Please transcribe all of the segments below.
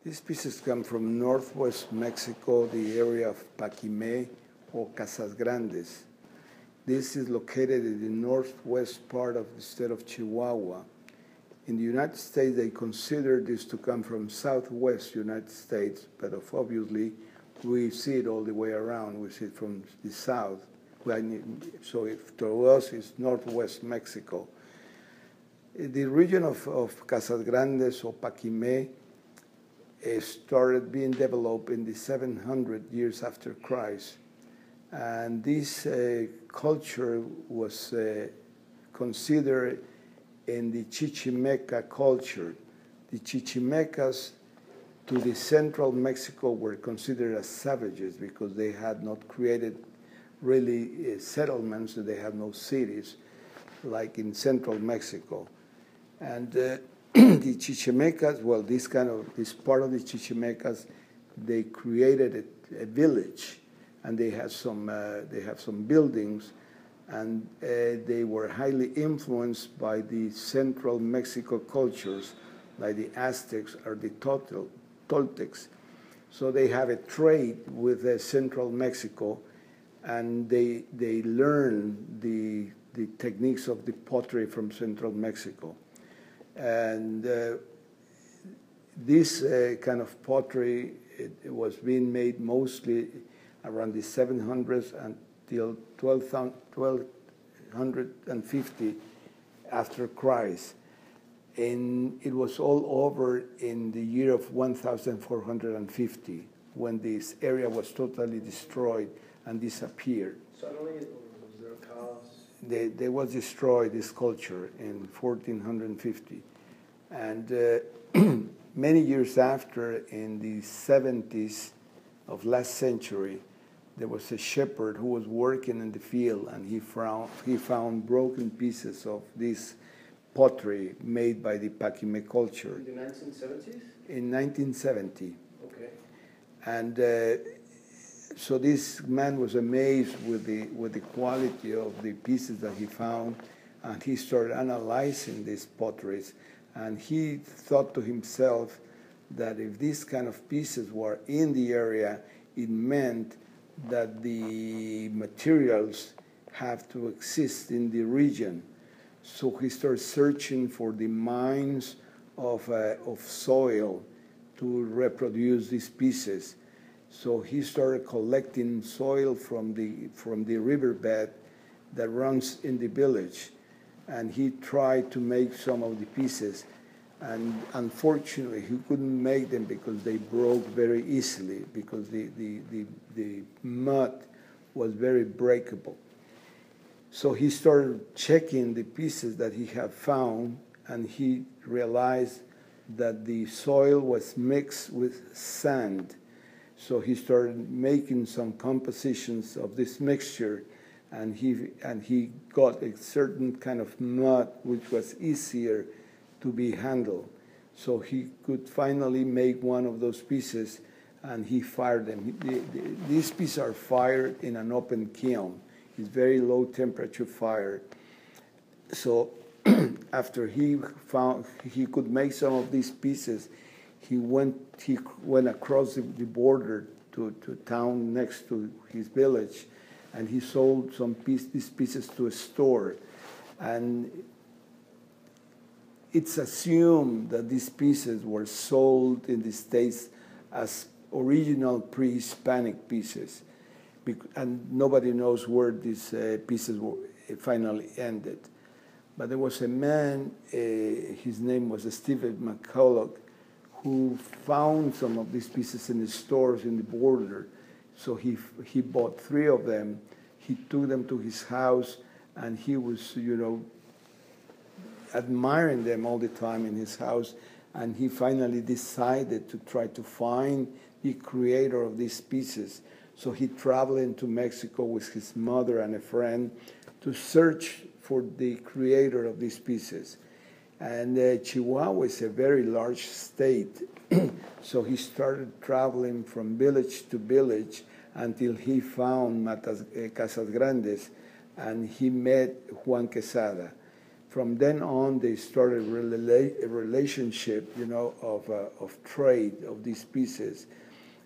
These pieces come from northwest Mexico, the area of Paquimé or Casas Grandes. This is located in the northwest part of the state of Chihuahua. In the United States, they consider this to come from southwest United States, but obviously we see it all the way around. We see it from the south. So to us, it's northwest Mexico. The region of Casas Grandes or Paquimé started being developed in the 700 years after Christ. And this culture was considered in the Chichimeca culture. The Chichimecas to the central Mexico were considered as savages because they had not created really settlements, and they had no cities like in central Mexico. And the Chichimecas, well, this part of the Chichimecas, they created a village, and they have some buildings, and they were highly influenced by the central Mexico cultures, like the Aztecs or the Toltecs. So they have a trade with central Mexico, and they learn the techniques of the pottery from central Mexico. And this kind of pottery, it was being made mostly around the 700s until 1250 after Christ. And it was all over in the year of 1450, when this area was totally destroyed and disappeared. Suddenly, was there a cause? They was destroyed, this culture, in 1450. And many years after, in the 70s of last century, there was a shepherd who was working in the field, and he found broken pieces of this pottery made by the Paquimé culture. In the 1970s? In 1970. Okay. And so this man was amazed with the quality of the pieces that he found, and he started analyzing these potteries. And he thought to himself that if these kind of pieces were in the area, it meant that the materials have to exist in the region. So he started searching for the mines of soil to reproduce these pieces. So he started collecting soil from the riverbed that runs in the village, and he tried to make some of the pieces. And unfortunately, he couldn't make them because they broke very easily, because the mud was very breakable. So he started checking the pieces that he had found, and he realized that the soil was mixed with sand. So he started making some compositions of this mixture, and he got a certain kind of mud which was easier to be handled. So he could finally make one of those pieces, and he fired them. These pieces are fired in an open kiln. It's very low temperature fire. So after he found he could make some of these pieces, he went across the border to town next to his village, and he sold these pieces to a store. And it's assumed that these pieces were sold in the States as original pre-Hispanic pieces, and nobody knows where these pieces finally ended. But there was a man, his name was Stephen McCulloch, who found some of these pieces in the stores in the border. So he bought 3 of them. He took them to his house, and he was, admiring them all the time in his house. And he finally decided to try to find the creator of these pieces. So he traveled into Mexico with his mother and a friend to search for the creator of these pieces. And Chihuahua is a very large state, so he started traveling from village to village until he found Casas Grandes, and he met Juan Quesada. from then on, they started a relationship, of trade of these pieces.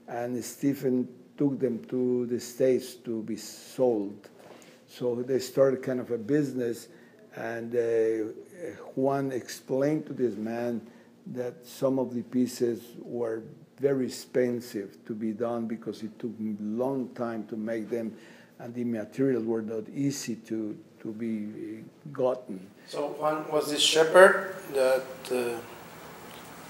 And Stephen took them to the States to be sold. So they started kind of a business, and Juan explained to this man that some of the pieces were very expensive to be done because it took a long time to make them, and the materials were not easy to be gotten. So Juan was this shepherd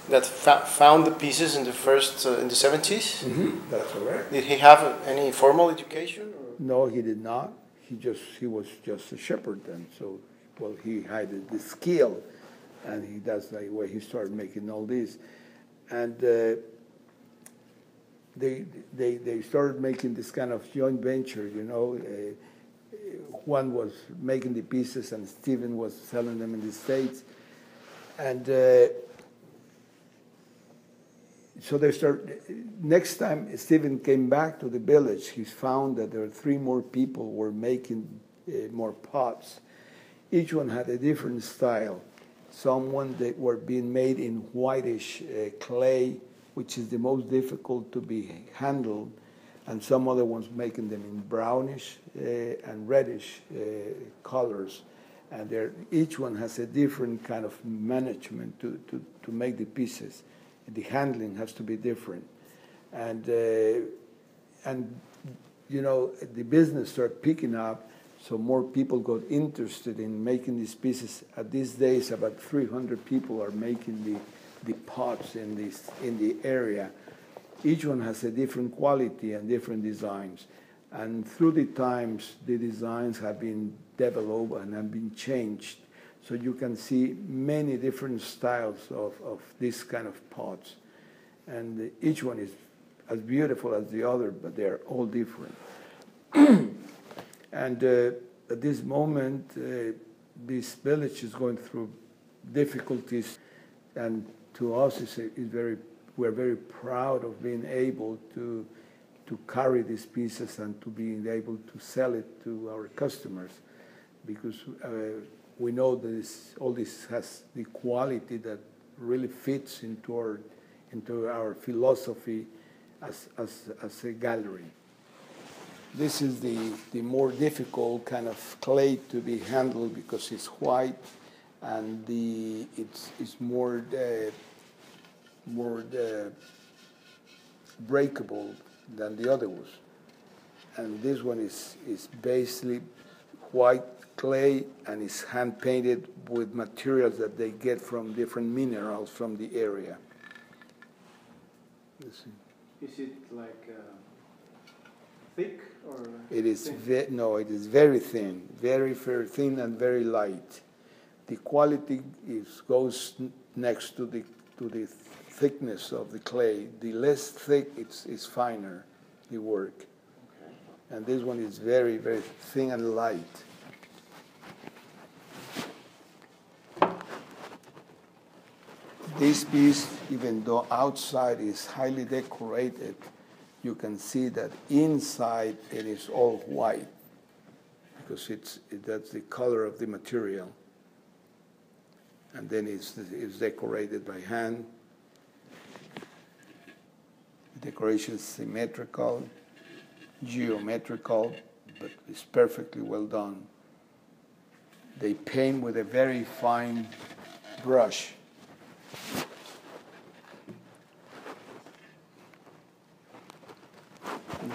that found the pieces in the 70s? Mm-hmm. That's correct. Did he have any formal education? Or? No, he did not. He was just a shepherd, and so he had the skill, and that's like where he started making all this, and they started making this kind of joint venture, Juan was making the pieces and Stephen was selling them in the States. And so they next time Stephen came back to the village, he found that there were 3 more people were making more pots. Each one had a different style. Some that were being made in whitish clay, which is the most difficult to be handled, and some other ones making them in brownish and reddish colors. And each one has a different kind of management to make the pieces. The handling has to be different. And the business started picking up, so more people got interested in making these pieces. At these days, about 300 people are making the pots in the area. Each one has a different quality and different designs. And through the times, the designs have been developed and have been changed. So you can see many different styles of this kind of pots. And each one is as beautiful as the other, but they're all different. And at this moment, this village is going through difficulties, and to us, we're very proud of being able to carry these pieces and to being able to sell it to our customers, because we know that all this has the quality that really fits into our philosophy as a gallery. This is the more difficult kind of clay to be handled because it's white, and it's more breakable than the other ones. And this one is basically white clay, and it's hand painted with materials that they get from different minerals from the area. Is it like thick or? It is it is very thin, very very thin and very light. The quality goes next to the thickness of the clay. The less thick, it's finer, the work. Okay. And this one is very, very thin and light. This piece, even though outside is highly decorated, you can see that inside it is all white, because that's the color of the material. And then it's decorated by hand. The decoration is symmetrical, geometrical, but it's perfectly well done. They paint with a very fine brush.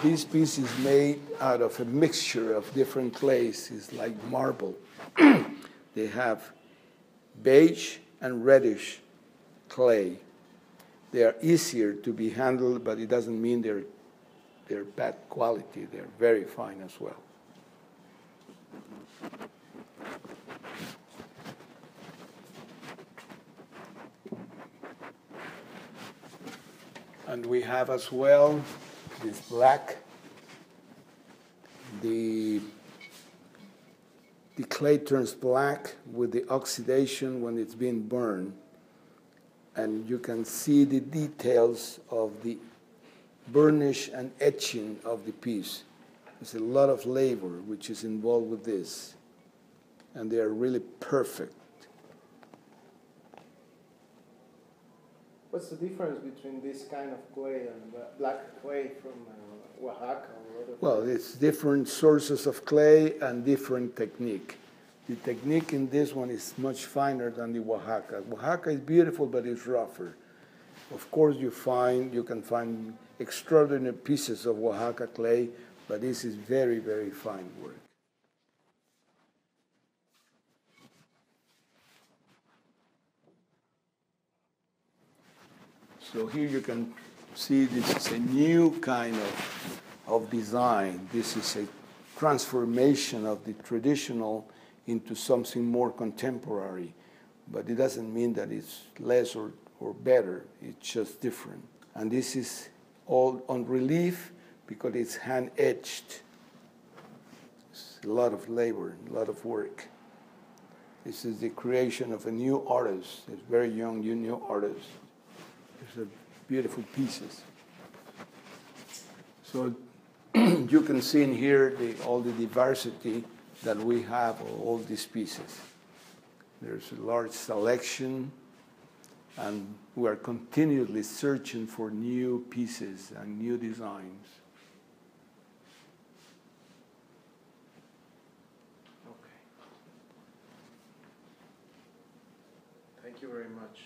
This piece is made out of a mixture of different clays. It's like marble. They have beige and reddish clay. They are easier to be handled, but it doesn't mean they're bad quality. They're very fine as well. And we have as well this black. The clay turns black with the oxidation when it's being burned. And you can see the details of the burnish and etching of the piece. There's a lot of labor which is involved with this. And they are really perfect, What's the difference between this kind of clay and black clay from Oaxaca or other Well, places? it's different sources of clay and different technique. The technique in this one is much finer than the Oaxaca. Oaxaca is beautiful, but it's rougher. Of course, you can find extraordinary pieces of Oaxaca clay, but this is very, very fine work. So here you can see this is a new kind of design. This is a transformation of the traditional into something more contemporary. But it doesn't mean that it's less or better. It's just different. And this is all on relief because it's hand-etched. It's a lot of labor, a lot of work. This is the creation of a new artist, a very young new artist. These are beautiful pieces. So you can see in here all the diversity that we have of all these pieces. There's a large selection, and we are continually searching for new pieces and new designs. Okay. Thank you very much.